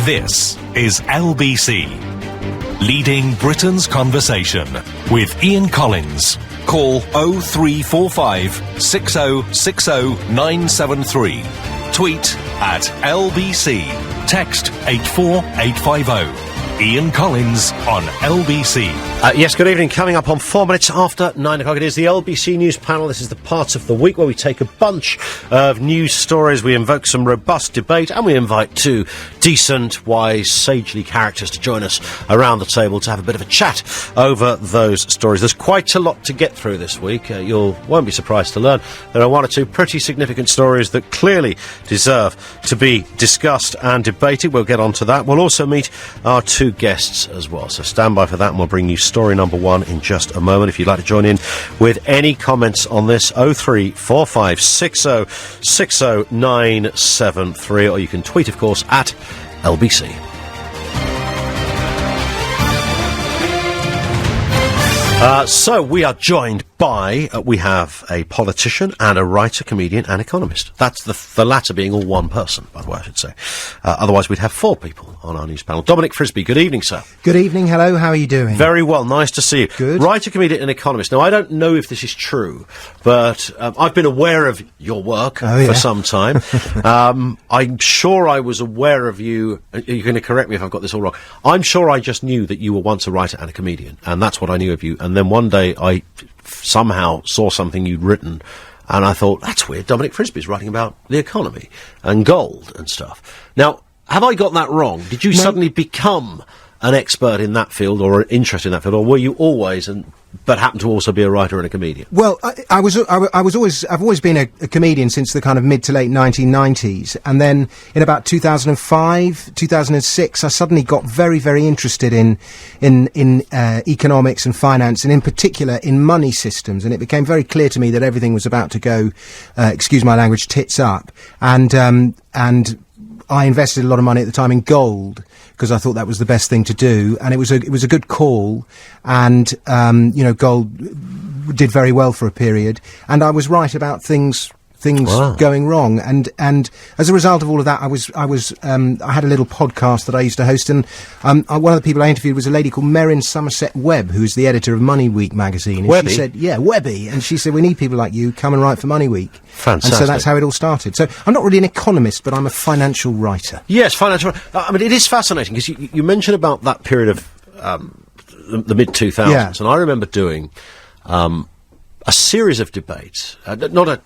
This is LBC, leading Britain's conversation with Ian Collins. Call 0345 6060 973. Tweet at LBC. Text 84850. Ian Collins on LBC. Yes, good evening. Coming up on 4 minutes after 9 o'clock, it is the LBC News Panel. This is the part of the week where we take a bunch of news stories, we invoke some robust debate, and we invite two decent, wise, sagely characters to join us around the table to have a bit of a chat over those stories. There's quite a lot to get through this week. You won't be surprised to learn there are one or two pretty significant stories that clearly deserve to be discussed and debated. We'll get on to that. We'll also meet our two guests as well, so stand by for that, and we'll bring you story number one in just a moment. If you'd like to join in with any comments on this, 0345 60 60 973, or you can tweet, of course, at LBC. So we are joined by, we have a politician and a writer, comedian and economist. That's the latter being all one person, by the way, I should say. Otherwise we'd have four people on our news panel. Dominic Frisby, good evening, sir. Good evening, hello, how are you doing? Very well, nice to see you. Good. Writer, comedian and economist. Now, I don't know if this is true, but I've been aware of your work for some time. I'm sure I was aware of you, you're going to correct me if I've got this all wrong. I'm sure I just knew that you were once a writer and a comedian, and that's what I knew of you. And then one day I somehow saw something you'd written, and I thought, that's weird, Dominic Frisby's writing about the economy and gold and stuff. Now, have I got that wrong? Did you suddenly become an expert in that field or interested in that field, or were you always, but happened to also be a writer and a comedian? Well, I've always been a comedian since the kind of mid to late 1990s, and then in about 2005, 2006, I suddenly got very, very interested in economics and finance, and in particular in money systems, and it became very clear to me that everything was about to go, excuse my language, tits up, and I invested a lot of money at the time in gold, because I thought that was the best thing to do, and it was a good call, and gold did very well for a period, and I was right about things going wrong, and as a result of all of that, I had a little podcast that I used to host, and one of the people I interviewed was a lady called Merrin Somerset Webb, who's the editor of Money Week magazine. And Webby? She said, yeah, Webby, and she said, we need people like you, come and write for Money Week. Fantastic. And so that's how it all started. So I'm not really an economist, but I'm a financial writer. Yes, financial. I mean, it is fascinating, because you mentioned about that period of the mid-2000s, and I remember doing a series of debates, not a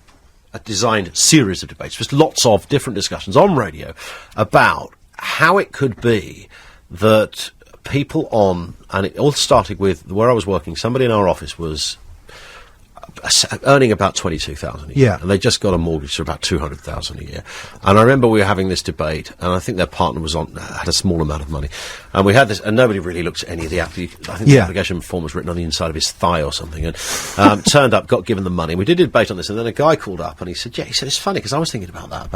designed series of debates, just lots of different discussions on radio about how it could be that people and it all started with where I was working, somebody in our office was earning about 22,000 a year, and they just got a mortgage for about 200,000 a year. And I remember we were having this debate, and I think their partner had a small amount of money, and we had this, and nobody really looked at any of the the application form was written on the inside of his thigh or something, and turned up, got given the money. We did a debate on this, and then a guy called up and he said, it's funny, because I was thinking about that,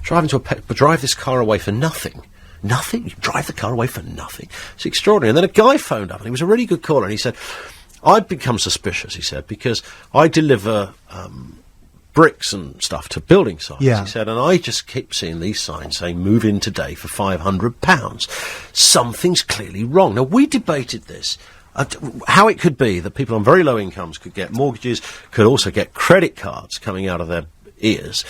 drive this car away for nothing. Nothing? You drive the car away for nothing? It's extraordinary. And then a guy phoned up, and he was a really good caller, and he said, I've become suspicious, he said, because I deliver bricks and stuff to building sites, he said, and I just keep seeing these signs saying, move in today for £500. Something's clearly wrong. Now, we debated this, how it could be that people on very low incomes could get mortgages, could also get credit cards coming out of their ears.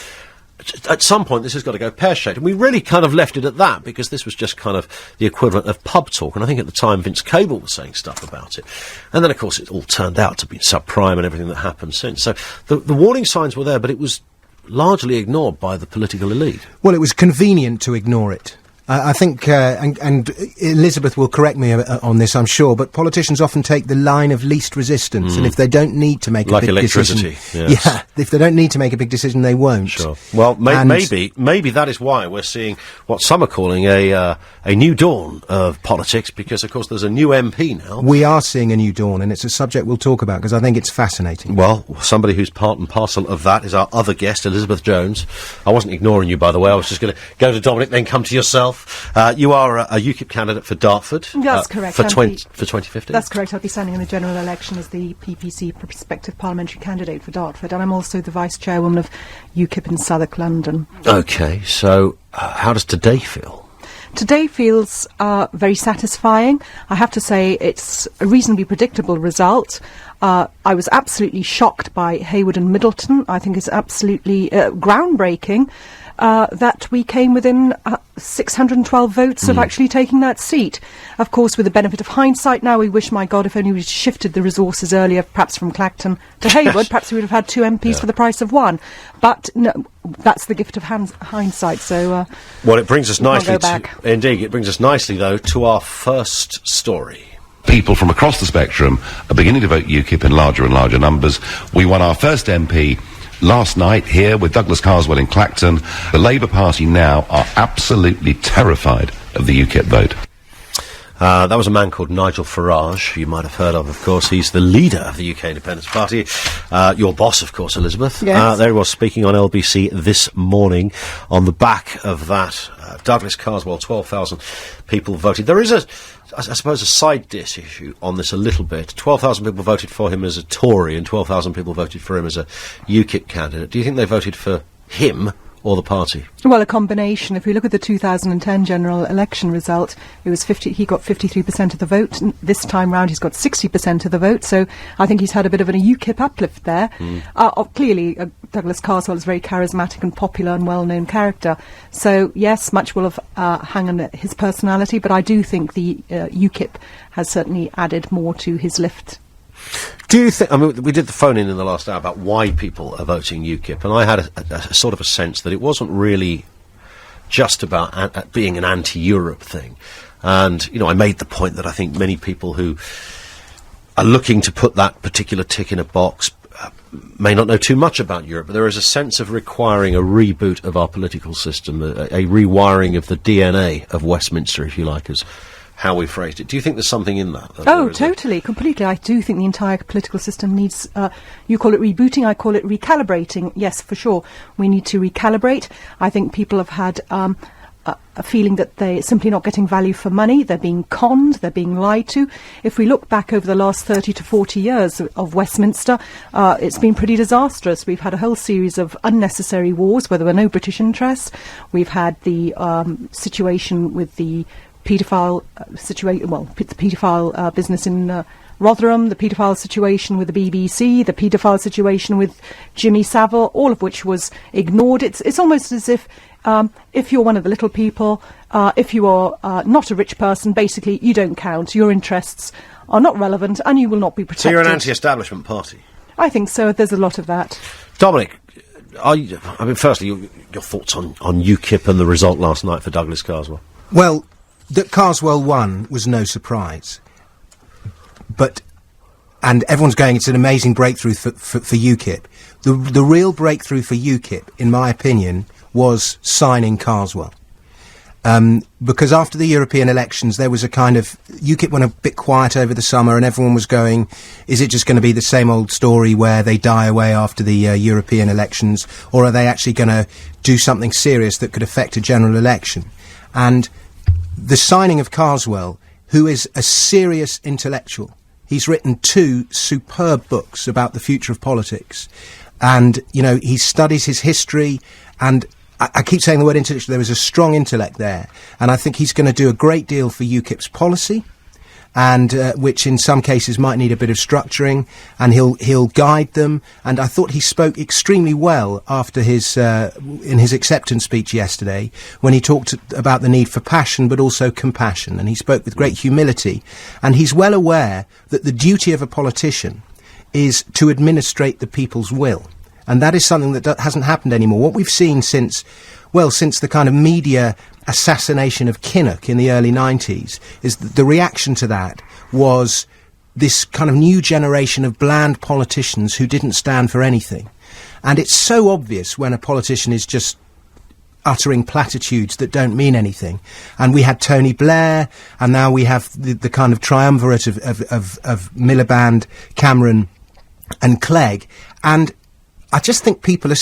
At some point, this has got to go pear-shaped. And we really kind of left it at that, because this was just kind of the equivalent of pub talk. And I think at the time, Vince Cable was saying stuff about it. And then, of course, it all turned out to be subprime and everything that happened since. So the warning signs were there, but it was largely ignored by the political elite. Well, it was convenient to ignore it. I think, and Elizabeth will correct me on this, I'm sure, but politicians often take the line of least resistance, and if they don't need to make a big decision, if they don't need to make a big decision, they won't. Sure. Well, maybe that is why we're seeing what some are calling a new dawn of politics, because, of course, there's a new MP now. We are seeing a new dawn, and it's a subject we'll talk about, because I think it's fascinating. Well, somebody who's part and parcel of that is our other guest, Elizabeth Jones. I wasn't ignoring you, by the way. I was just going to go to Dominic, then come to yourself. You are a UKIP candidate for Dartford. That's correct. For 2050. That's correct. I'll be standing in the general election as the PPC prospective parliamentary candidate for Dartford, and I'm also the vice chairwoman of UKIP in Southwark, London. OK, so how does today feel? Today feels very satisfying. I have to say it's a reasonably predictable result. I was absolutely shocked by Hayward and Middleton. I think it's absolutely groundbreaking that we came within 612 votes of actually taking that seat. Of course, with the benefit of hindsight now, we wish, my God, if only we'd shifted the resources earlier, perhaps from Clacton to Hayward, perhaps we would have had 2 MPs for the price of 1. But no, that's the gift of hindsight. So, well, it brings us nicely indeed. It brings us nicely, though, to our first story. People from across the spectrum are beginning to vote UKIP in larger and larger numbers. We won our first MP last night here with Douglas Carswell in Clacton. The Labour Party now are absolutely terrified of the UKIP vote. That was a man called Nigel Farage, you might have heard of course. He's the leader of the UK Independence Party. Your boss, of course, Elizabeth. Yes. There he was speaking on LBC this morning on the back of that. Douglas Carswell, 12,000 people voted. There is I suppose, a side dish issue on this a little bit. 12,000 people voted for him as a Tory and 12,000 people voted for him as a UKIP candidate. Do you think they voted for him or the party? Well, a combination. If we look at the 2010 general election result, it was he got 53% of the vote. This time round, he's got 60% of the vote. So I think he's had a bit of a UKIP uplift there. Clearly, Douglas Carswell is a very charismatic and popular and well-known character. So yes, much will have hung on his personality, but I do think the UKIP has certainly added more to his lift. Do you think, I mean, we did the phone-in the last hour about why people are voting UKIP, and I had a sort of a sense that it wasn't really just about being an anti-Europe thing. And, you know, I made the point that I think many people who are looking to put that particular tick in a box may not know too much about Europe, but there is a sense of requiring a reboot of our political system, a rewiring of the DNA of Westminster, if you like, as how we phrased it. Do you think there's something in that? Oh, totally, completely. I do think the entire political system needs, you call it rebooting, I call it recalibrating. Yes, for sure. We need to recalibrate. I think people have had a feeling that they're simply not getting value for money. They're being conned, they're being lied to. If we look back over the last 30 to 40 years of Westminster, it's been pretty disastrous. We've had a whole series of unnecessary wars where there were no British interests. We've had the situation with the paedophile paedophile business in Rotherham, the paedophile situation with the BBC, the paedophile situation with Jimmy Savile, all of which was ignored. It's almost as if you're one of the little people, if you are not a rich person, basically you don't count. Your interests are not relevant and you will not be protected. So you're an anti-establishment party? I think so. There's a lot of that. Dominic, firstly, your thoughts on UKIP and the result last night for Douglas Carswell? Well, that Carswell won was no surprise. And everyone's going, it's an amazing breakthrough for UKIP. The real breakthrough for UKIP, in my opinion, was signing Carswell. Because after the European elections, there was a kind of, UKIP went a bit quiet over the summer and everyone was going, is it just going to be the same old story where they die away after the European elections, or are they actually going to do something serious that could affect a general election? And the signing of Carswell, who is a serious intellectual, he's written 2 superb books about the future of politics, and, you know, he studies his history, and I keep saying the word intellectual, there is a strong intellect there, and I think he's going to do a great deal for UKIP's policy, and which in some cases might need a bit of structuring, and he'll guide them. And I thought he spoke extremely well after his in his acceptance speech yesterday, when he talked about the need for passion but also compassion, and he spoke with great humility, and he's well aware that the duty of a politician is to administrate the people's will, and that is something that hasn't happened anymore. What we've seen since the kind of media assassination of Kinnock in the early 90s, is that the reaction to that was this kind of new generation of bland politicians who didn't stand for anything. And it's so obvious when a politician is just uttering platitudes that don't mean anything. And we had Tony Blair, and now we have the kind of triumvirate of Miliband, Cameron and Clegg. And I just think people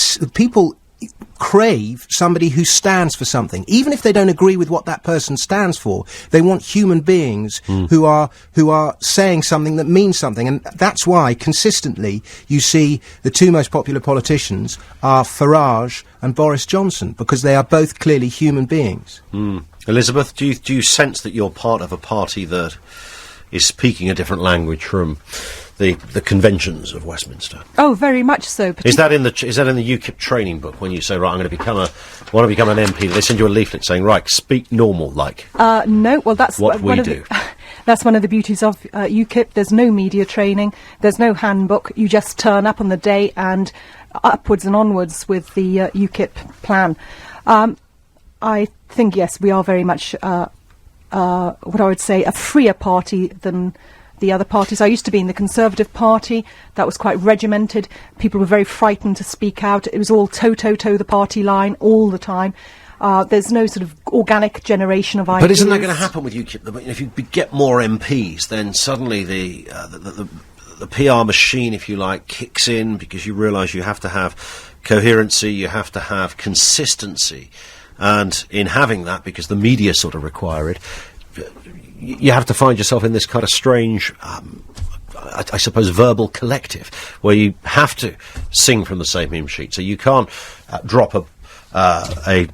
crave somebody who stands for something, even if they don't agree with what that person stands for. They want human beings who are saying something that means something, and that's why consistently you see the 2 most popular politicians are Farage and Boris Johnson, because they are both clearly human beings. Elizabeth, do you sense that you're part of a party that is speaking a different language from the conventions of Westminster? Oh, very much so. Is that in the UKIP training book when you say, right, I'm going to want to become an MP? They send you a leaflet saying, right, speak normal, like. No. Well, that's what we do. That's one of the beauties of UKIP. There's no media training. There's no handbook. You just turn up on the day and upwards and onwards with the UKIP plan. I think, yes, we are very much what I would say a freer party than the other parties. I used to be in the Conservative Party. That was quite regimented. People were very frightened to speak out. It was all toe the party line all the time. There's no sort of organic generation of ideas. But isn't that going to happen with UKIP? If you get more MPs, then suddenly the PR machine, if you like, kicks in, because you realise you have to have coherency, you have to have consistency. And in having that, because the media sort of require it, you have to find yourself in this kind of strange, I suppose, verbal collective, where you have to sing from the same hymn sheet. So you can't drop I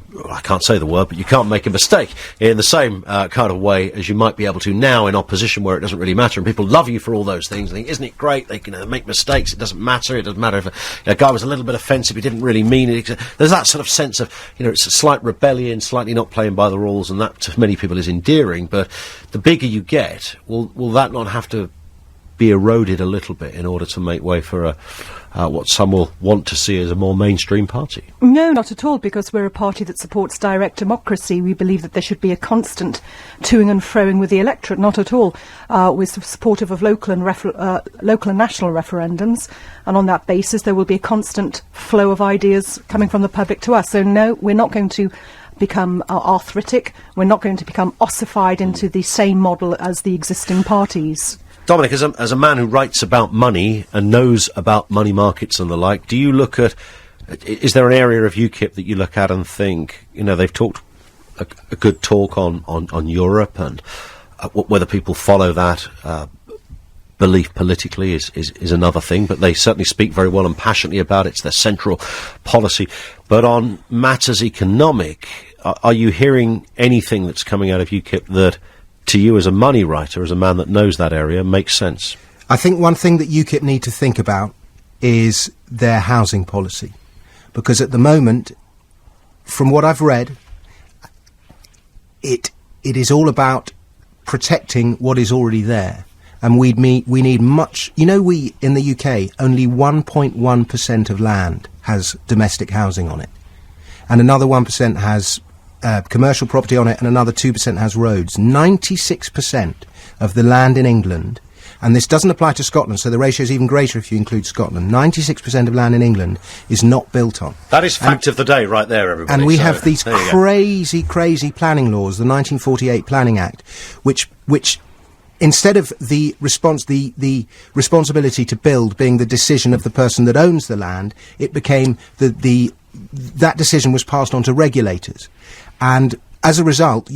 can't say the word, but you can't make a mistake in the same kind of way as you might be able to now in opposition, where it doesn't really matter, and people love you for all those things. They think, isn't it great? They can make mistakes. It doesn't matter. It doesn't matter if a guy was a little bit offensive. He didn't really mean it. There's that sort of sense of, it's a slight rebellion, slightly not playing by the rules, and that to many people is endearing. But the bigger you get, will that not have to be eroded a little bit in order to make way for what some will want to see as a more mainstream party? No, not at all, because we're a party that supports direct democracy. We believe that there should be a constant toing and froing with the electorate. Not at all. We're supportive of local and national referendums, and on that basis there will be a constant flow of ideas coming from the public to us. So no, we're not going to become arthritic. We're not going to become ossified into the same model as the existing parties. Dominic, as a man who writes about money and knows about money markets and the like, do you look at, is there an area of UKIP that you look at and think, they've talked a good talk on Europe, and whether people follow that belief politically is another thing, but they certainly speak very well and passionately about it. It's their central policy. But on matters economic, are you hearing anything that's coming out of UKIP that, to you as a money writer, as a man that knows that area, makes sense? I think one thing that UKIP need to think about is their housing policy. Because at the moment, from what I've read, it is all about protecting what is already there. And we need much... we, in the UK, only 1.1% of land has domestic housing on it. And another 1% has commercial property on it, and another 2% has roads. 96% of the land in England, and this doesn't apply to Scotland, so the ratio is even greater if you include Scotland. 96% of land in England is not built on. That is fact of the day right there, everybody. And we have these crazy planning laws, the 1948 Planning Act, which instead of the responsibility to build being the decision of the person that owns the land, it became that decision was passed on to regulators. And as a result,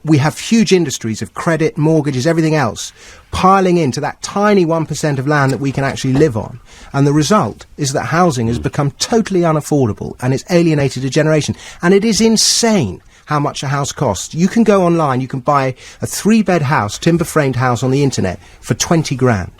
we have huge industries of credit, mortgages, everything else, piling into that tiny 1% of land that we can actually live on. And the result is that housing has become totally unaffordable, and it's alienated a generation. And it is insane how much a house costs. You can go online, you can buy a 3-bed house, timber-framed house on the internet for 20 grand.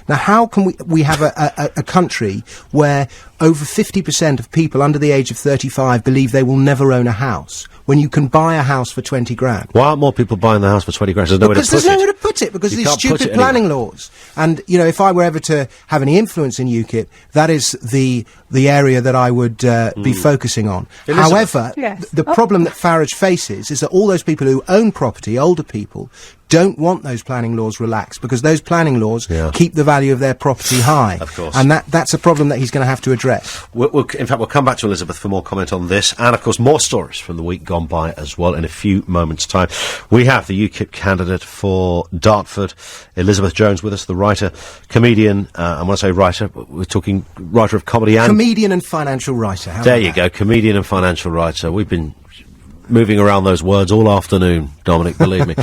Now, how can we have a country where over 50% of people under the age of 35 believe they will never own a house, when you can buy a house for 20 grand? Why aren't more people buying the house for 20 grand? There's nowhere to put it, because of these stupid planning laws. And, if I were ever to have any influence in UKIP, that is the area that I would be focusing on. Elizabeth. However, the problem that Farage faces is that all those people who own property, older people, don't want those planning laws relaxed, because those planning laws keep the value of their property high. Of course. And that's a problem that he's going to have to address. In fact, we'll come back to Elizabeth for more comment on this, and of course more stories from the week gone by as well in a few moments' time. We have the UKIP candidate for Dartford, Elizabeth Jones, with us, the writer, comedian, and when I say writer, we're talking writer of comedy and... Comedian and financial writer. There you go, comedian and financial writer. We've been moving around those words all afternoon, Dominic, believe me.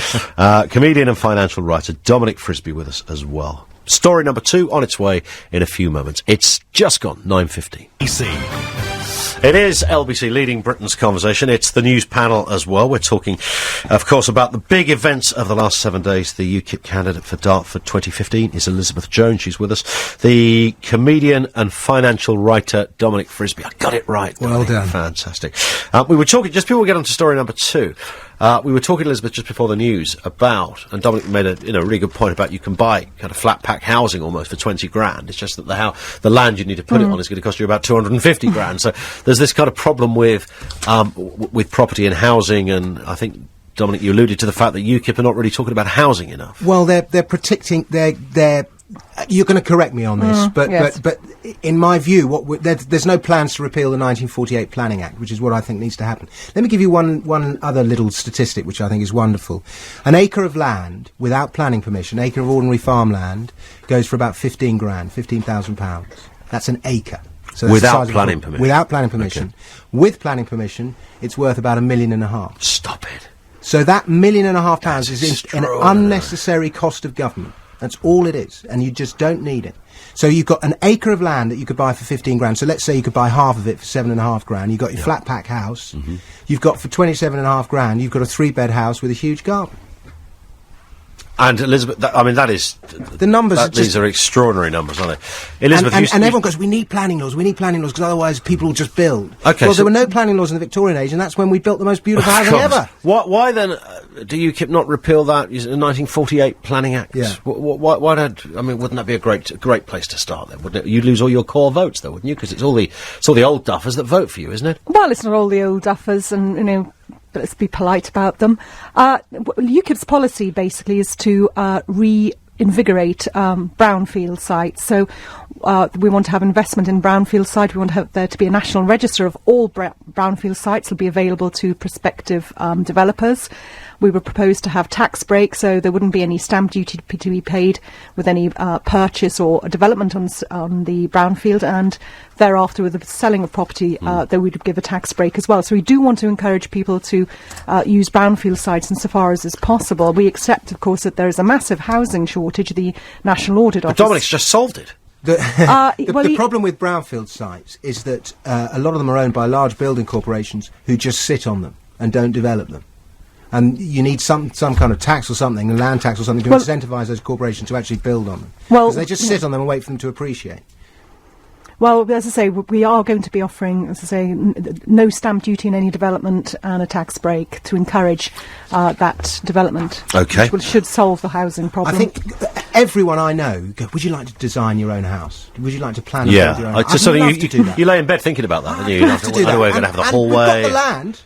Comedian and financial writer Dominic Frisby with us as well. Story number 2 on its way in a few moments. It's just gone 9:50. LBC. It is LBC leading Britain's conversation. It's the news panel as well. We're talking, of course, about the big events of the last 7 days. The UKIP candidate for Dartford 2015 is Elizabeth Jones. She's with us. The comedian and financial writer Dominic Frisby. I got it right. Well done. Fantastic. We were talking, just before we get on to story number 2, we were talking, Elizabeth, just before the news about, and Dominic made a really good point about you can buy kind of flat pack housing almost for 20 grand. It's just that the land you need to put it on is going to cost you about 250 grand. So there's this kind of problem with property and housing, and I think, Dominic, you alluded to the fact that UKIP are not really talking about housing enough. Well, they're protecting they're you're going to correct me on this, but in my view, there's no plans to repeal the 1948 Planning Act, which is what I think needs to happen. Let me give you one other little statistic, which I think is wonderful. An acre of land without planning permission, an acre of ordinary farmland, goes for about 15 grand, £15,000. That's an acre. So that's without planning permission. Without planning permission. Okay. With planning permission, it's worth about £1.5 million. Stop it. So that £1.5 million is an unnecessary cost of government. That's all it is, and you just don't need it. So you've got an acre of land that you could buy for 15 grand. So let's say you could buy half of it for 7.5 grand. You've got your flat pack house. Mm-hmm. You've got for 27.5 grand. You've got a 3-bed house with a huge garden. And Elizabeth, that is the numbers. These are extraordinary numbers, aren't they? Elizabeth, and everyone goes, we need planning laws because otherwise people will just build. Okay, well, there were no planning laws in the Victorian age, and that's when we built the most beautiful housing ever. Why then do UKIP not repeal that 1948 Planning Act? Yeah. Why don't? I mean, wouldn't that be a great place to start then? Wouldn't it? You'd lose all your core votes, though, wouldn't you? Because it's all the old duffers that vote for you, isn't it? Well, it's not all the old duffers, and but let's be polite about them. UKIP's policy basically is to reinvigorate brownfield sites. So we want to have investment in brownfield sites. We want to have there to be a national register of all brownfield sites. Will be available to prospective developers. We would propose to have tax breaks, so there wouldn't be any stamp duty to be paid with any purchase or development on the brownfield, and thereafter with the selling of property, they would give a tax break as well. So we do want to encourage people to use brownfield sites insofar as is possible. We accept, of course, that there is a massive housing shortage. The National Audit Office... But Dominic's just solved it. The problem with brownfield sites is that a lot of them are owned by large building corporations who just sit on them and don't develop them. And you need some kind of tax or something, a land tax or something, to incentivise those corporations to actually build on them. Because they just sit on them and wait for them to appreciate. Well, as I say, we are going to be offering, as I say, no stamp duty in any development and a tax break to encourage that development. Okay. Which should solve the housing problem. I think everyone I know go, would you like to design your own house? Would you like to plan and build your own house? So you lay in bed thinking about that, don't you? Have to do that. We're going to have the hallway. We've got the land.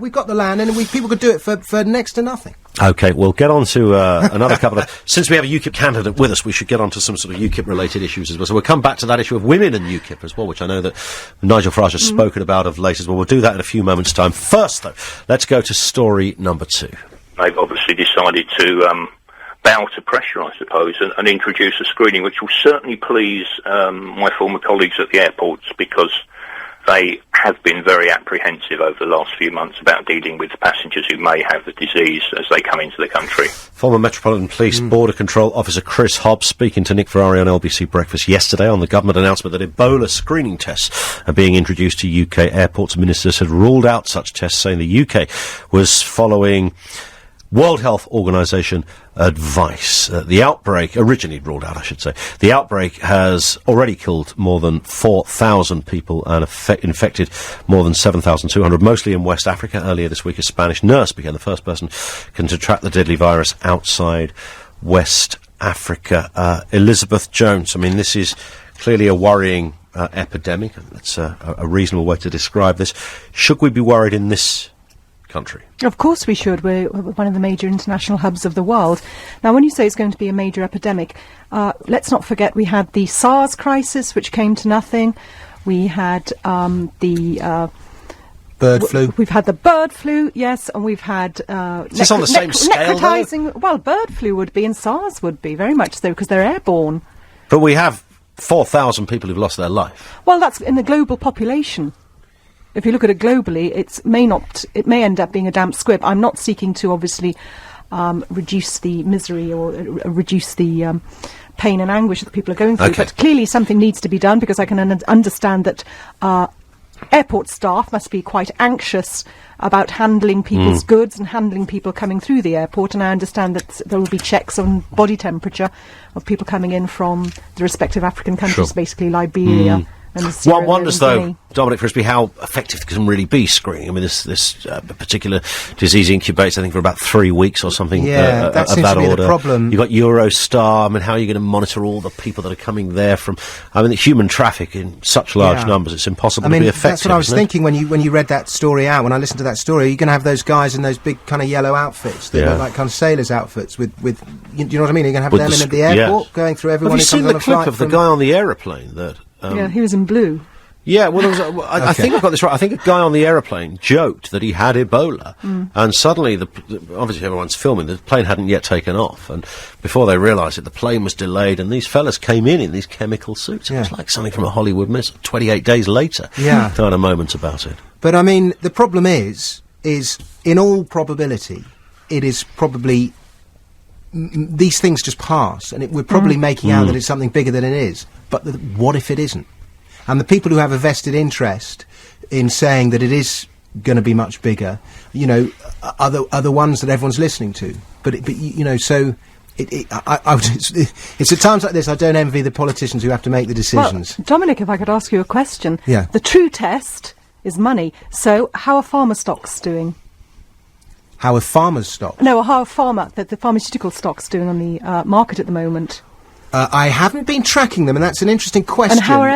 We've got the land, and people could do it for next to nothing. OK, we'll get on to another couple of... Since we have a UKIP candidate with us, we should get on to some sort of UKIP-related issues as well. So we'll come back to that issue of women and UKIP as well, which I know that Nigel Farage has spoken about of late as well. We'll do that in a few moments' time. First, though, let's go to story number 2. They've obviously decided to bow to pressure, I suppose, and introduce a screening which will certainly please my former colleagues at the airports, because they have been very apprehensive over the last few months about dealing with passengers who may have the disease as they come into the country. Former Metropolitan Police Border Control Officer Chris Hobbs speaking to Nick Ferrari on LBC Breakfast yesterday on the government announcement that Ebola screening tests are being introduced to UK airports. Ministers had ruled out such tests, saying the UK was following World Health Organization advice. The outbreak, originally ruled out, I should say, the outbreak has already killed more than 4,000 people and infected more than 7,200, mostly in West Africa. Earlier this week, a Spanish nurse became the first person to contract the deadly virus outside West Africa. Elizabeth Jones, I mean, this is clearly a worrying epidemic. That's a reasonable way to describe this. Should we be worried in this country? Of course we should. We're one of the major international hubs of the world. Now, when you say it's going to be a major epidemic, let's not forget we had the SARS crisis, which came to nothing. We had the bird flu. We've had the bird flu, yes, and we've had is this on the same scale, necrotizing. Well, bird flu would be, and SARS would be very much so, because they're airborne. But we have 4,000 people who've lost their life. Well, that's in the global population. If you look at it globally, it may end up being a damp squib. I'm not seeking to obviously reduce the misery or reduce the pain and anguish that people are going through, but clearly something needs to be done, because I can understand that airport staff must be quite anxious about handling people's goods and handling people coming through the airport, and I understand that there will be checks on body temperature of people coming in from the respective African countries, basically Liberia. One wonders, though, Dominic Frisby, how effective it can really be screening. I mean, this particular disease incubates, I think, for about 3 weeks or something. Yeah, that seems to be the problem. You've got Eurostar. I mean, how are you going to monitor all the people that are coming there from? I mean, the human traffic in such large numbers, it's impossible to be effective. That's what I was thinking when you read that story out. When I listened to that story, you're going to have those guys in those big kind of yellow outfits. They look like kind of sailors' outfits with do you know what I mean? You're going to have them in at the airport, going through everyone. Have you seen the clip of the guy on the aeroplane that? Yeah, he was in blue. Yeah, well, there was I think I've got this right. I think a guy on the aeroplane joked that he had Ebola, and suddenly, obviously everyone's filming, the plane hadn't yet taken off, and before they realised it, the plane was delayed, and these fellas came in these chemical suits. It was like something from a Hollywood movie, 28 days later kind of moment about it. But, I mean, the problem is in all probability, it is probably... these things just pass, and we're probably making out that it's something bigger than it is. But what if it isn't? And the people who have a vested interest in saying that it is going to be much bigger, you know, are the ones that everyone's listening to. But you know, so it's at times like this I don't envy the politicians who have to make the decisions. Well, Dominic, if I could ask you a question. Yeah. The true test is money. So how are farmer stocks doing? How are farmers' stocks? No, how are the pharmaceutical stocks doing on the market at the moment? I haven't been tracking them, and that's an interesting question. And how are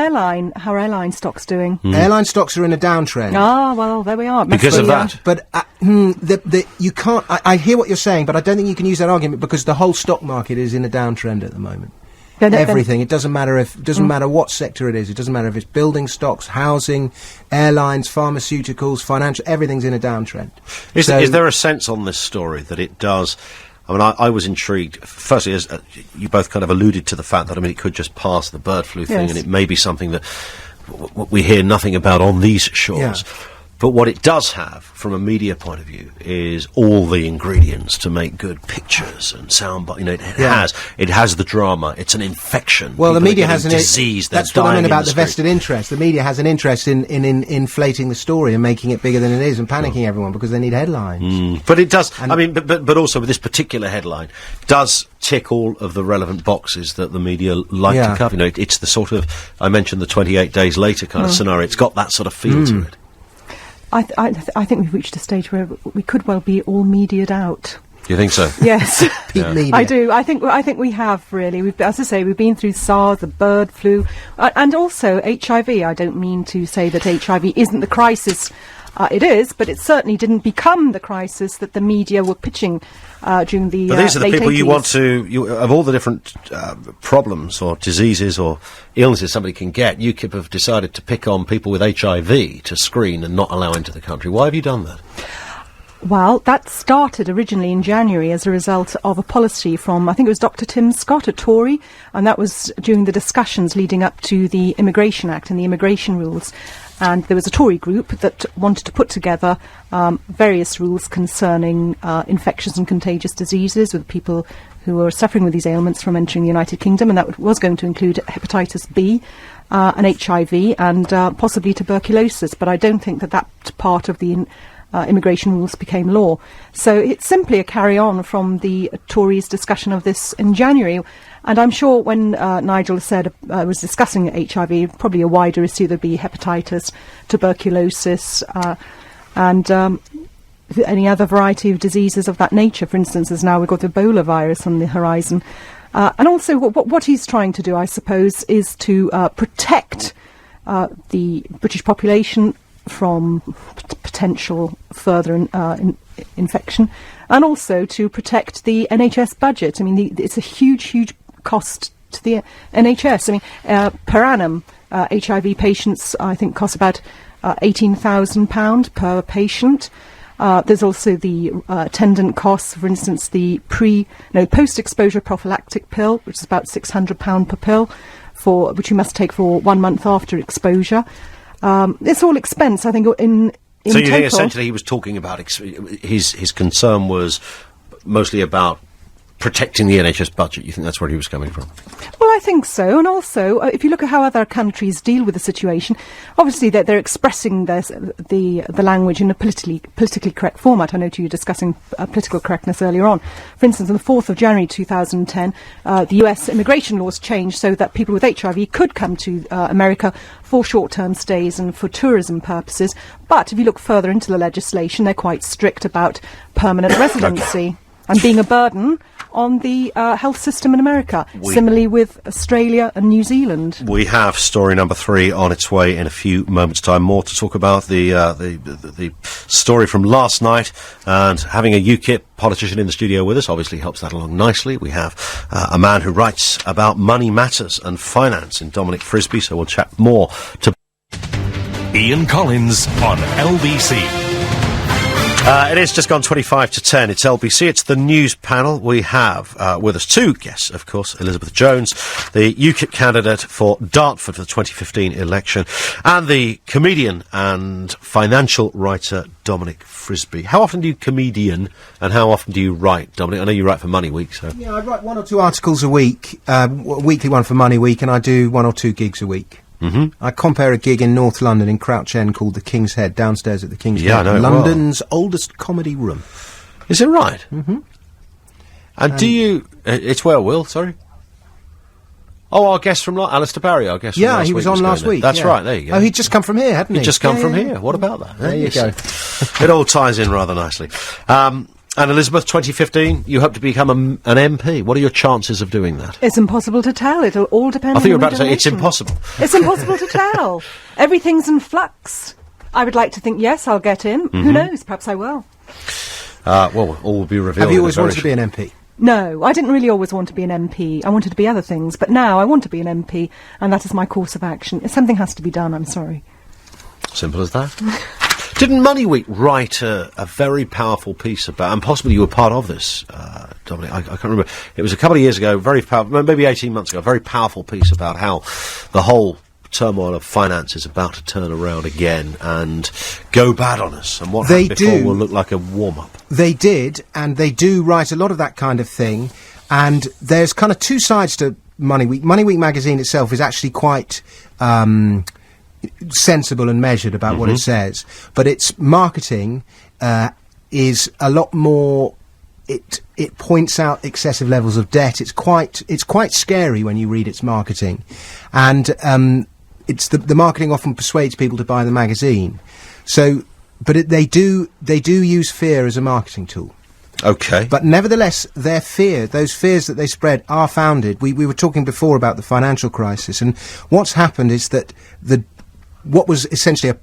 airline stocks doing? Airline stocks are in a downtrend. Ah, well, there we are. Because of that. But you can't... I hear what you're saying, but I don't think you can use that argument because the whole stock market is in a downtrend at the moment. Everything. It doesn't matter matter what sector it is. It doesn't matter if it's building stocks, housing, airlines, pharmaceuticals, financial. Everything's in a downtrend. Is there a sense on this story that it does? I mean, I was intrigued. Firstly, as you both kind of alluded to the fact that, I mean, it could just pass the bird flu thing, and it may be something that we hear nothing about on these shores. Yeah. But what it does have, from a media point of view, is all the ingredients to make good pictures and sound. You know, it has the drama. It's an infection. Well, People the media has an disease. That's what I mean about the vested interest. The media has an interest in inflating the story and making it bigger than it is and panicking everyone because they need headlines. But it does. I mean, but also with this particular headline, does tick all of the relevant boxes that the media like to cover. You know, it's the sort of, I mentioned the 28 days later kind of scenario. It's got that sort of feel to it. I think we've reached a stage where we could well be all mediaed out. Do you think so? Yes, media. I do. I think we have really. As I say, we've been through SARS, the bird flu, and also HIV. I don't mean to say that HIV isn't the crisis. It is, but it certainly didn't become the crisis that the media were pitching during the. But these are the late people 80s. you want to. Of all the different problems or diseases or illnesses somebody can get, UKIP have decided to pick on people with HIV to screen and not allow into the country. Why have you done that? Well, that started originally in January as a result of a policy from, I think it was Dr. Tim Scott, a Tory, and that was during the discussions leading up to the Immigration Act and the immigration rules. And there was a Tory group that wanted to put together various rules concerning infectious and contagious diseases with people who were suffering with these ailments from entering the United Kingdom, and that was going to include hepatitis B and HIV and possibly tuberculosis. But I don't think that part of the immigration rules became law. So it's simply a carry-on from the Tories' discussion of this in January. And I'm sure when Nigel said was discussing HIV, probably a wider issue, there'd be hepatitis, tuberculosis, and any other variety of diseases of that nature. For instance, as now we've got the Ebola virus on the horizon. And also what he's trying to do, I suppose, is to protect the British population from potential further infection, and also to protect the NHS budget. I mean, it's a huge cost to the NHS. I mean, per annum, HIV patients, I think, cost about £18,000 per patient. There's also the attendant costs, for instance, the post-exposure prophylactic pill, which is about £600 per pill, which you must take for 1 month after exposure. It's all expense, I think, in so you total. think essentially he was talking about his concern was mostly about protecting the NHS budget. You think that's where he was coming from? Well, I think so. And also, if you look at how other countries deal with the situation, obviously they're expressing the language in a politically correct format. I know you were discussing political correctness earlier on. For instance, on the 4th of January 2010, the US immigration laws changed so that people with HIV could come to America for short-term stays and for tourism purposes. But if you look further into the legislation, they're quite strict about permanent residency and being a burden on the health system in America. Similarly with Australia and New Zealand. We have story number 3 on its way in a few moments' time. More to talk about the story from last night, and having a UKIP politician in the studio with us obviously helps that along nicely. We have a man who writes about money matters and finance in Dominic Frisby, so we'll chat more to Ian Collins on LBC. It is just gone 25 to 10. It's LBC. It's the news panel. We have with us 2 guests, of course. Elizabeth Jones, the UKIP candidate for Dartford for the 2015 election, and the comedian and financial writer Dominic Frisby. How often do you comedian and how often do you write, Dominic? I know you write for Money Week, so... Yeah, I write 1 or 2 articles a week, a weekly one for Money Week, and I do 1 or 2 gigs a week. Mm-hmm. I compare a gig in North London in Crouch End called the King's Head, downstairs at the King's Head, I know London's oldest comedy room. Is it right? Mm-hmm. And do you... it's where, Will? Sorry? Oh, our guest from... Alistair Barry, our guest from last week. Yeah, he was on last week. That's right, there you go. Oh, he'd just come from here, hadn't he? He'd just come from here. What about that? There you go. It all ties in rather nicely. And Elizabeth, 2015, you hope to become an MP. What are your chances of doing that? It's impossible to tell. It'll all depend on I think you were the about to say it's impossible. It's impossible to tell. Everything's in flux. I would like to think, yes, I'll get in. Mm-hmm. Who knows? Perhaps I will. Well, all will be revealed. Have you always wanted to be an MP? No, I didn't really always want to be an MP. I wanted to be other things. But now I want to be an MP, and that is my course of action. Something has to be done, I'm sorry. Simple as that. Didn't Money Week write a very powerful piece about, and possibly you were part of this, Dominic, I can't remember, it was a couple of years ago, very powerful, maybe 18 months ago, a very powerful piece about how the whole turmoil of finance is about to turn around again and go bad on us, and what happened before will look like a warm-up. They did, and they do write a lot of that kind of thing, and there's kind of 2 sides to Money Week. Money Week magazine itself is actually quite... sensible and measured about what it says, but its marketing is a lot more. It points out excessive levels of debt. It's quite scary when you read its marketing, and it's the marketing often persuades people to buy the magazine. So, but they do use fear as a marketing tool. Okay. But nevertheless, those fears that they spread are founded. We were talking before about the financial crisis, and what's happened is that what was essentially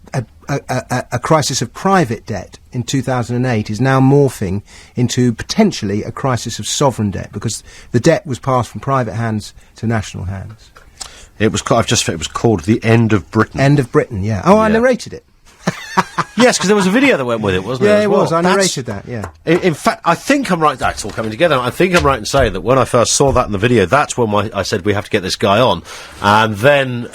a crisis of private debt in 2008 is now morphing into potentially a crisis of sovereign debt, because the debt was passed from private hands to national hands. It was called The End of Britain. End of Britain, yeah. Oh, yeah. I narrated it. Yes, because there was a video that went with it, wasn't there? Yeah, it was. I narrated that, yeah. In fact, I think I'm right. That's all coming together. I think I'm right in saying that when I first saw that in the video, that's when I said we have to get this guy on. And then...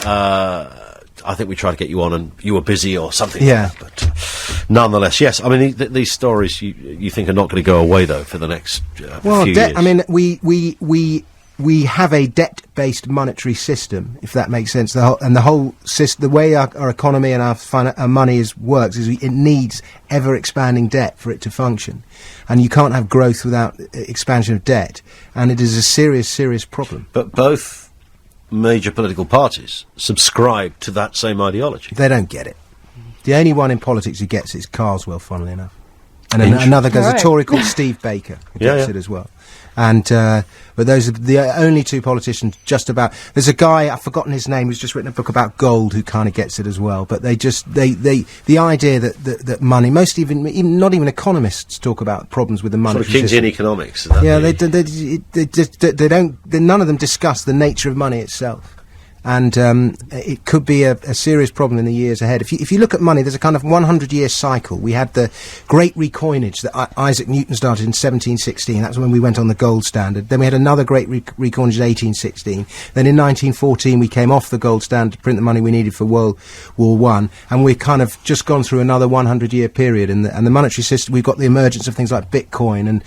I think we tried to get you on and you were busy or something. Yeah. Like that, but nonetheless, yes. I mean, these stories you think are not going to go away though for the next few years. I mean, we have a debt-based monetary system, if that makes sense. The whole system, the way our economy and our money works is it needs ever-expanding debt for it to function, and you can't have growth without expansion of debt, and it is a serious, serious problem. But both major political parties subscribe to that same ideology. They don't get it. The only one in politics who gets it is Carswell, funnily enough. And another guy's a Tory called Steve Baker who gets it as well. And but those are the only 2 politicians just about. There's a guy, I've forgotten his name, who's just written a book about gold who kind of gets it as well. But the idea that money, most even not even economists talk about problems with the monetary system. Sort of Keynesian economics. Yeah, they don't. None of them discuss the nature of money itself. And it could be a serious problem in the years ahead. If you look at money, there's a kind of 100-year cycle. We had the great recoinage that Isaac Newton started in 1716. That's when we went on the gold standard. Then we had another great recoinage in 1816. Then in 1914 we came off the gold standard to print the money we needed for World War I. And we've kind of just gone through another 100-year period. And the monetary system, we've got the emergence of things like Bitcoin. And,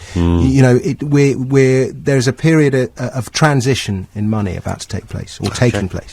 there's a period of transition in money about to take place, or taking place.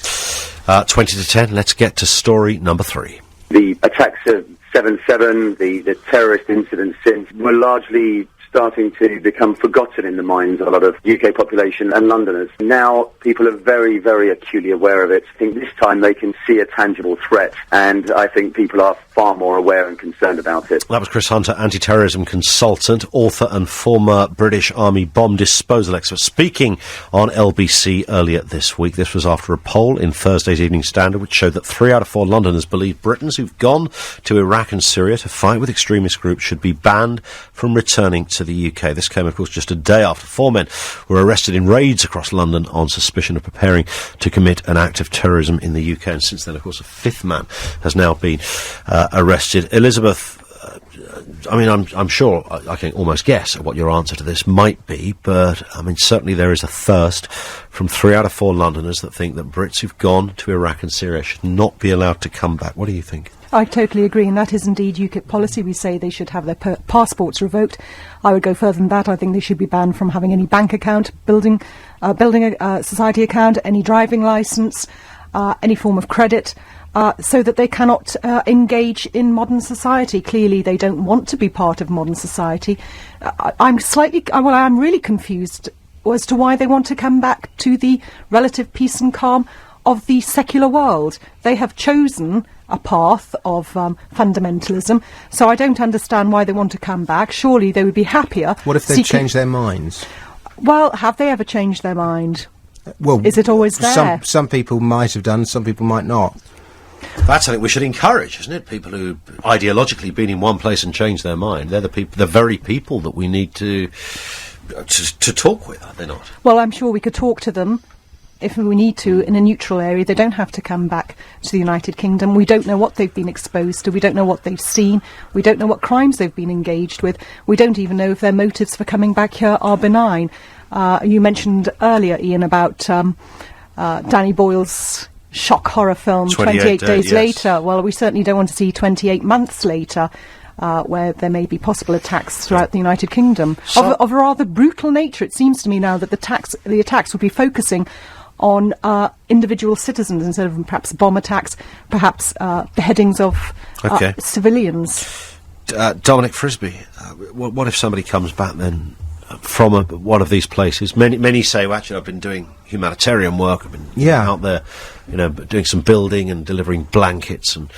20 to 10, let's get to story number 3. The attacks of 7/7, the terrorist incidents since, were largely starting to become forgotten in the minds of a lot of UK population and Londoners. Now people are very, very acutely aware of it. I think this time they can see a tangible threat, and I think people are far more aware and concerned about it. That was Chris Hunter, anti-terrorism consultant, author and former British Army bomb disposal expert, speaking on LBC earlier this week. This was after a poll in Thursday's Evening Standard which showed that 3 out of 4 Londoners believe Britons who've gone to Iraq and Syria to fight with extremist groups should be banned from returning to the UK. This came, of course, just a day after 4 men were arrested in raids across London on suspicion of preparing to commit an act of terrorism in the UK. And since then, of course, a 5th man has now been arrested. Elizabeth, I'm sure I can almost guess at what your answer to this might be, but certainly there is a thirst from 3 out of 4 Londoners that think that Brits who've gone to Iraq and Syria should not be allowed to come back. What do you think? I totally agree, and that is indeed UKIP policy. We say they should have their passports revoked. I would go further than that. I think they should be banned from having any bank account, building a society account, any driving licence, any form of credit, so that they cannot engage in modern society. Clearly, they don't want to be part of modern society. I'm really confused as to why they want to come back to the relative peace and calm of the secular world. They have chosen a path of fundamentalism, so I don't understand why they want to come back. Surely they would be happier. What if they change their minds? Well, have they ever changed their mind? Well, is it always there? Some people might have done, some people might not. That's something we should encourage, isn't it? People who ideologically been in one place and changed their mind. They're the very people that we need to talk with, are they not? Well, I'm sure we could talk to them if we need to, in a neutral area. They don't have to come back to the United Kingdom. We don't know what they've been exposed to. We don't know what they've seen. We don't know what crimes they've been engaged with. We don't even know if their motives for coming back here are benign. You mentioned earlier, Ian, about Danny Boyle's shock horror film 28 Days Later. Well, we certainly don't want to see 28 months later, where there may be possible attacks throughout the United Kingdom of a rather brutal nature. It seems to me now that the attacks would be focusing on individual citizens instead of perhaps bomb attacks, perhaps beheadings of civilians. Dominic Frisby, what if somebody comes back then from one of these places? Many say, well, actually, I've been doing humanitarian work. I've been out there, doing some building and delivering blankets, and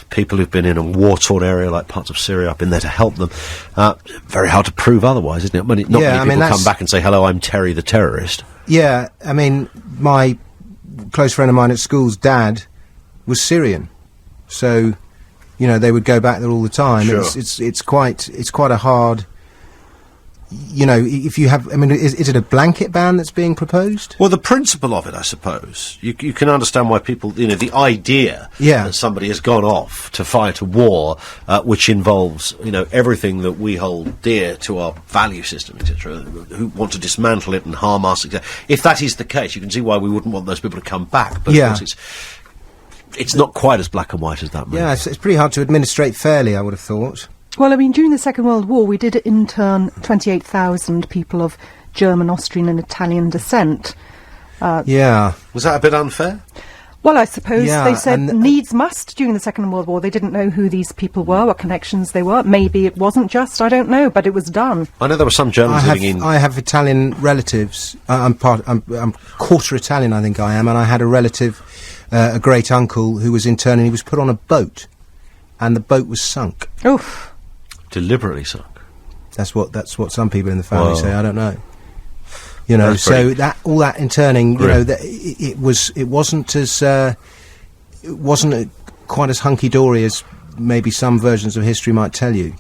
people who've been in a war-torn area like parts of Syria, I've been there to help them. Very hard to prove otherwise, isn't it? Not many people come back and say, hello, I'm Terry the terrorist. Yeah, my close friend of mine at school's dad was Syrian, so they would go back there all the time. Sure. It's quite a hard. If you have, is it a blanket ban that's being proposed? Well, the principle of it, I suppose. You can understand why people, the idea that somebody has gone off to fight a war, which involves, everything that we hold dear to our value system, etc., who want to dismantle it and harm us, etc. If that is the case, you can see why we wouldn't want those people to come back. But of course it's not quite as black and white as that. Yeah, it's pretty hard to administrate fairly, I would have thought. Well, during the Second World War, we did intern 28,000 people of German, Austrian and Italian descent. Was that a bit unfair? Well, I suppose they said needs must during the Second World War. They didn't know who these people were, what connections they were. Maybe it wasn't just, I don't know, but it was done. I know there were some Germans living in... I have Italian relatives. I'm quarter Italian, I think I am, and I had a relative, a great uncle, who was interned, and he was put on a boat, and the boat was sunk. Oof. Deliberately sunk. That's what some people in the family say. I don't know. So that all that interning, it wasn't quite as hunky dory as maybe some versions of history might tell you.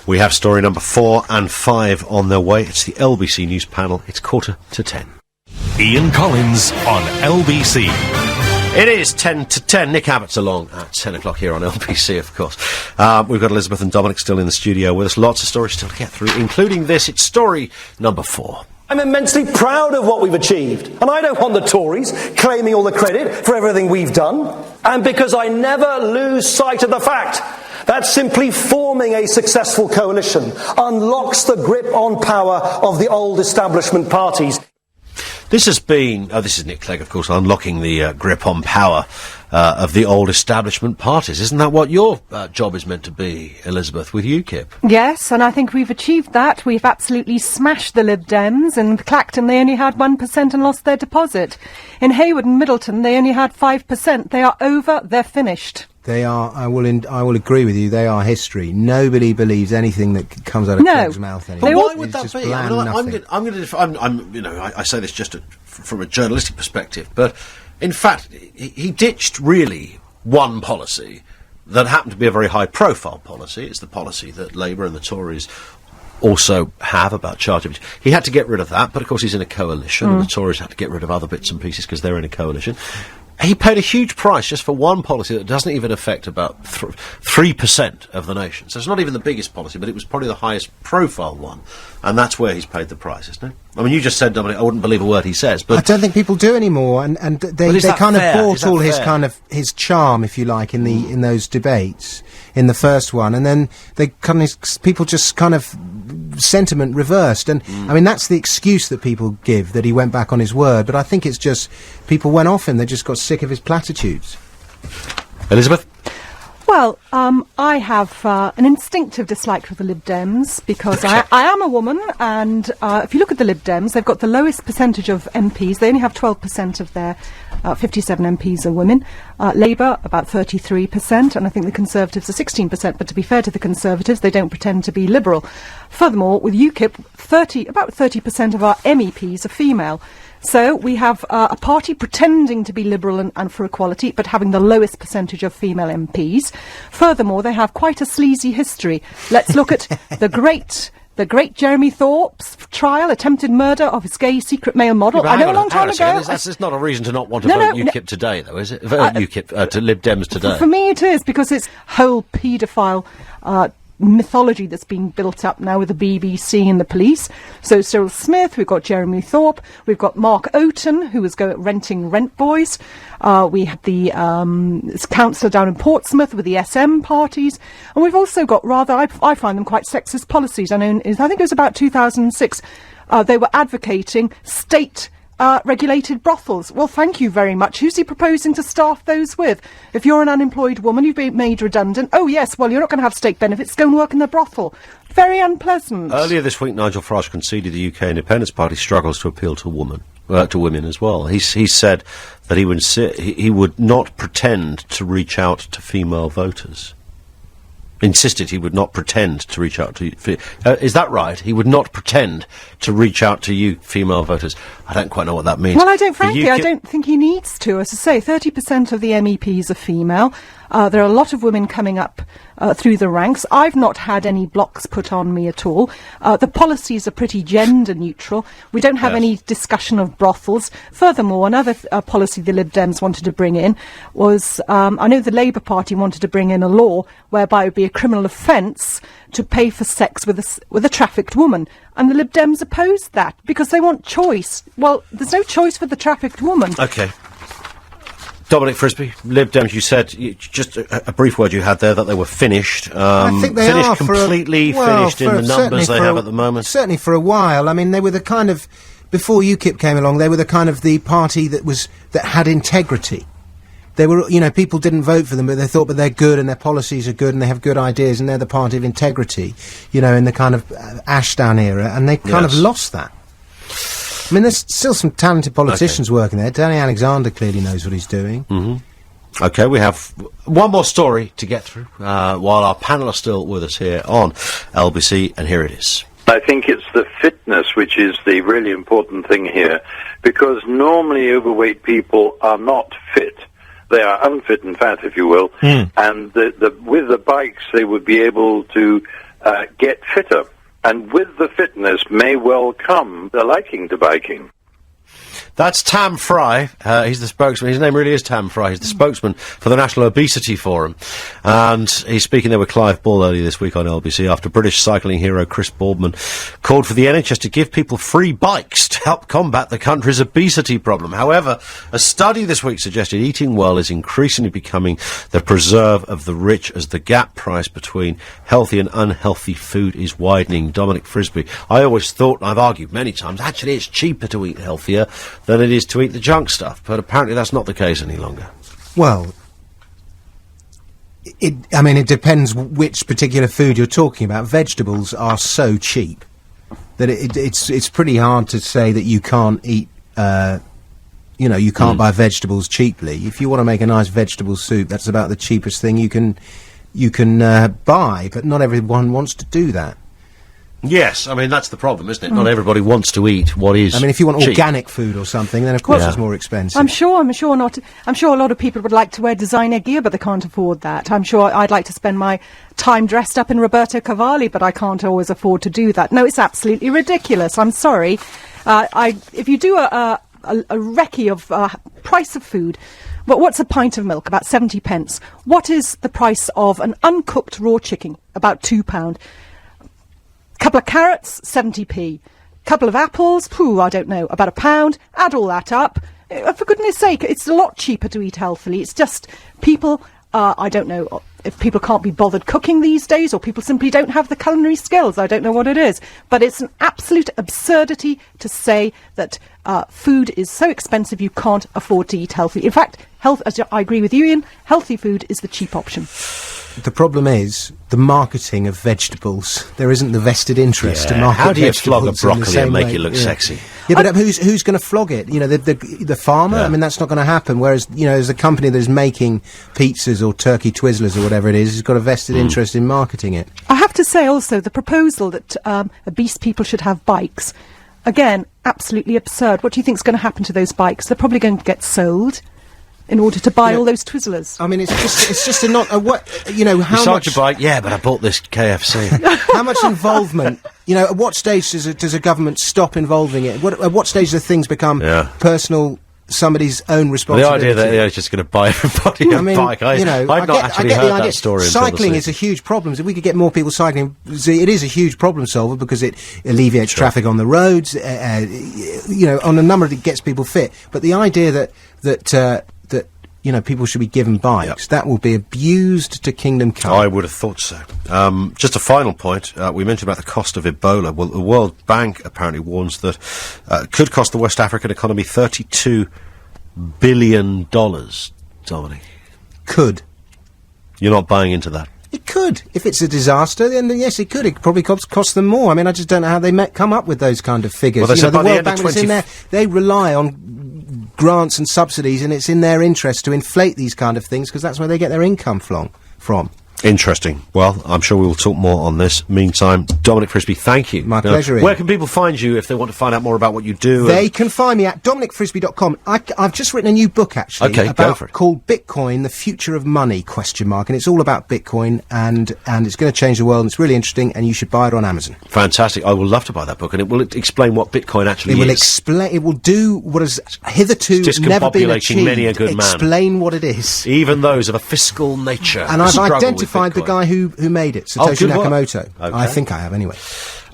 We have story number 4 and 5 on their way. It's the LBC News Panel. It's 9:45. Ian Collins on LBC. It is 10 to 10. Nick Abbott's along at 10 o'clock here on LBC, of course. We've got Elizabeth and Dominic still in the studio with us. Lots of stories still to get through, including this. It's story number 4. I'm immensely proud of what we've achieved, and I don't want the Tories claiming all the credit for everything we've done, and because I never lose sight of the fact that simply forming a successful coalition unlocks the grip on power of the old establishment parties. This has been, this is Nick Clegg, of course, unlocking the grip on power of the old establishment parties. Isn't that what your job is meant to be, Elizabeth, with UKIP? Yes, and I think we've achieved that. We've absolutely smashed the LibDems. In Clacton, they only had 1% and lost their deposit. In Hayward and Middleton, they only had 5%. They are over, they're finished. They are. I will agree with you. They are history. Nobody believes anything that comes out of Craig's mouth anymore. But why would that be? I I say this just from a journalistic perspective, but in fact, he ditched really one policy that happened to be a very high-profile policy. It's the policy that Labour and the Tories also have about charging. He had to get rid of that, but of course he's in a coalition, and the Tories had to get rid of other bits and pieces because they're in a coalition. He paid a huge price just for one policy that doesn't even affect about 3% of the nation. So it's not even the biggest policy, but it was probably the highest profile one. And that's where he's paid the price, isn't it? I mean, you just said, Dominic, I wouldn't believe a word he says, but... I don't think people do anymore, and they kind of bought all his charm, if you like, in those debates, in the first one, and then people just kind of sentiment reversed, and I mean, that's the excuse that people give, that he went back on his word, but I think it's just, people went off him, they just got sick of his platitudes. Elizabeth? Well, I have an instinctive dislike for the Lib Dems because I am a woman, and if you look at the Lib Dems, they've got the lowest percentage of MPs. They only have 12% of their 57 MPs are women. Labour, about 33%, and I think the Conservatives are 16%, but to be fair to the Conservatives, they don't pretend to be liberal. Furthermore, with UKIP, about 30% of our MEPs are female. So we have a party pretending to be liberal and for equality, but having the lowest percentage of female MPs. Furthermore, they have quite a sleazy history. Let's look at the great Jeremy Thorpe's trial, attempted murder of his gay secret male model. Yeah, I know a long time ago. That's not a reason to not want to vote UKIP today, though, is it? Vote UKIP to Lib Dems today. For me, it is, because it's whole paedophile mythology that's being built up now with the BBC and the police. So Cyril Smith, we've got Jeremy Thorpe, we've got Mark Oaten, who was renting Rent Boys. We had the councillor down in Portsmouth with the SM parties, and we've also got I find them quite sexist policies. I think it was about 2006. They were advocating state regulated brothels. Well, thank you very much. Who's he proposing to staff those with? If you're an unemployed woman, you've been made redundant. Oh, yes, well, you're not going to have state benefits. Go and work in the brothel. Very unpleasant. Earlier this week, Nigel Farage conceded the UK Independence Party struggles to appeal to women as well. He said that he would not pretend to reach out to female voters. Insisted he would not pretend to reach out to... is that right? He would not pretend to reach out to you, female voters. I don't quite know what that means. Well, I don't think he needs to. As I say, 30% of the MEPs are female. There are a lot of women coming up through the ranks. I've not had any blocks put on me at all. The policies are pretty gender neutral. We don't have any discussion of brothels. Furthermore, another policy the Lib Dems wanted to bring in was, I know the Labour Party wanted to bring in a law whereby it would be a criminal offence to pay for sex with a trafficked woman. And the Lib Dems opposed that because they want choice. Well, there's no choice for the trafficked woman. OK. Dominic Frisby, Lib Dems, you said, just a brief word you had there, that they were finished. I think they are completely finished in the numbers they have at the moment. Certainly for a while. I mean, they were the kind of, before UKIP came along, they were the kind of the party that had integrity. They were, people didn't vote for them, but they thought, but they're good and their policies are good and they have good ideas and they're the party of integrity, in the kind of Ashdown era, and they kind of lost that. I mean, there's still some talented politicians working there. Danny Alexander clearly knows what he's doing. Mm-hmm. OK, we have one more story to get through while our panel are still with us here on LBC, and here it is. I think it's the fitness which is the really important thing here, because normally overweight people are not fit. They are unfit and fat, if you will, and with the bikes they would be able to get fitter. And with the fitness may well come the liking to biking. That's Tam Fry. He's the spokesman. His name really is Tam Fry. He's the spokesman for the National Obesity Forum. And he's speaking there with Clive Ball earlier this week on LBC after British cycling hero Chris Boardman called for the NHS to give people free bikes to help combat the country's obesity problem. However, a study this week suggested eating well is increasingly becoming the preserve of the rich as the gap price between healthy and unhealthy food is widening. Dominic Frisby. I always thought, and I've argued many times, actually it's cheaper to eat healthier than it is to eat the junk stuff, but apparently that's not the case any longer. Well, it depends which particular food you're talking about. Vegetables are so cheap that it's pretty hard to say that you can't eat, you can't buy vegetables cheaply. If you want to make a nice vegetable soup, that's about the cheapest thing you can buy, but not everyone wants to do that. Yes, I mean, that's the problem, isn't it? Not everybody wants to eat what is if you want cheap. Organic food or something, then of course it's more expensive. I'm sure a lot of people would like to wear designer gear, but they can't afford that. I'm sure I'd like to spend my time dressed up in Roberto Cavalli, but I can't always afford to do that. No, it's absolutely ridiculous. I'm sorry. If you do a recce of price of food, but what's a pint of milk? About 70 pence. What is the price of an uncooked raw chicken? About £2. Couple of carrots, 70p. Couple of apples, I don't know, about £1. Add all that up. For goodness sake, it's a lot cheaper to eat healthily. It's just people, I don't know if people can't be bothered cooking these days or people simply don't have the culinary skills. I don't know what it is. But it's an absolute absurdity to say that food is so expensive you can't afford to eat healthy. In fact, as I agree with you, Ian, healthy food is the cheap option. The problem is the marketing of vegetables. There isn't the vested interest to market. How do you flog a vegetables broccoli and make it look sexy? Yeah, but who's going to flog it? The farmer? Yeah. I mean, that's not going to happen. Whereas, there's a company that is making pizzas or turkey Twizzlers or whatever it is, has got a vested interest in marketing it. I have to say also, the proposal that obese people should have bikes, again, absolutely absurd. What do you think is going to happen to those bikes? They're probably going to get sold in order to buy all those Twizzlers. I mean, it's just how much... your bike? Yeah, but I bought this KFC. How much involvement... at what stage does a government stop involving it? At what stage do things become personal, somebody's own responsibility? The idea that they're just going to buy everybody a bike. I've not actually heard that story. Cycling is a huge problem. If we could get more people cycling, it is a huge problem solver because it alleviates traffic on the roads. On a number of it gets people fit. But the idea that people should be given bikes, that will be abused to kingdom come. I would have thought so. Just a final point. We mentioned about the cost of Ebola. Well, the World Bank apparently warns that it could cost the West African economy $32 billion, Dominic. Could. You're not buying into that? It could. If it's a disaster, then yes, it could. It probably cost them more. I mean, I just don't know how they come up with those kind of figures. Well, the World Bank is in there. They rely on grants and subsidies, and it's in their interest to inflate these kind of things because that's where they get their income from. Interesting. Well, I'm sure we will talk more on this. Meantime, Dominic Frisby, thank you. My pleasure, Ian. Where can people find you if they want to find out more about what you do? They can find me at dominicfrisby.com. I've just written a new book, actually, go for it. Called Bitcoin, The Future of Money, ? And it's all about Bitcoin, and it's going to change the world, and it's really interesting, and you should buy it on Amazon. Fantastic. I will love to buy that book, and it will explain what Bitcoin actually is. It will do what has hitherto never been achieved. Many a good man. Explain what it is. Even those of a fiscal nature. And I've identified the guy who made it, Satoshi Nakamoto. Okay. I think I have, anyway.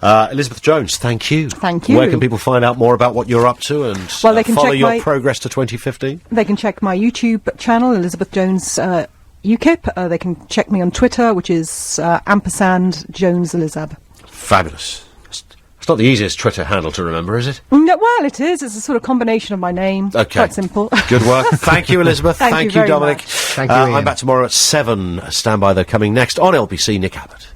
Elizabeth Jones, thank you. Thank you. Where can people find out more about what you're up to and they can follow check your progress to 2015? They can check my YouTube channel, Elizabeth Jones UKIP. They can check me on Twitter, which is &Jones Elizab. Fabulous. It's not the easiest Twitter handle to remember, is it? No, well, it is. It's a sort of combination of my name. Okay. Quite simple. Good work. Thank you, Elizabeth. Thank you, Dominic. much. Thank you, Ian. I'm back tomorrow at 7. Stand by, they're coming next on LBC. Nick Abbott.